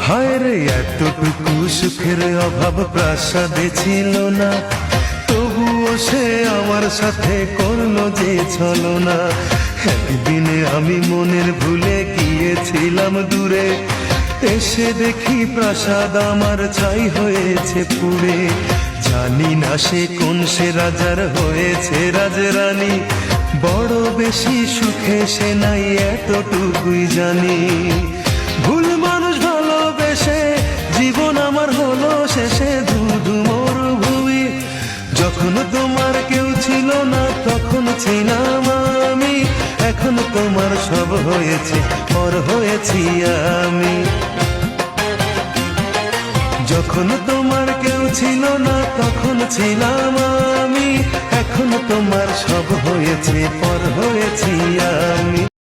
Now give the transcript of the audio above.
হায় রে এতটুকু সুখের অভাব প্রাসাদে ছিল না, তবুও সে আমার সাথে করলো যে ছলনা। একদিনে আমি মনের ভুলে গিয়েছিলাম দূরে, এসে দেখি প্রাসাদ আমার ছাই হয়েছে পুড়ে। জানি না সে কোন সে রাজার হয়েছে রাজরানী, বড় বেশি সুখে সে নাই এতটুকুই জানি। ভুল মানুষ ভালোবেসে জীবন আমার হলো শেষে ধুধু মরুভূমি। যখন তোমার কেউ ছিল না তখন ছিলাম আমি, এখন তোমার সব হয়েছে পর হয়েছি আমি। যখন তোমার কেউ ছিল না তখন ছিলাম আমি, এখন তোমার সব হয়েছে পর হয়েছি আমি।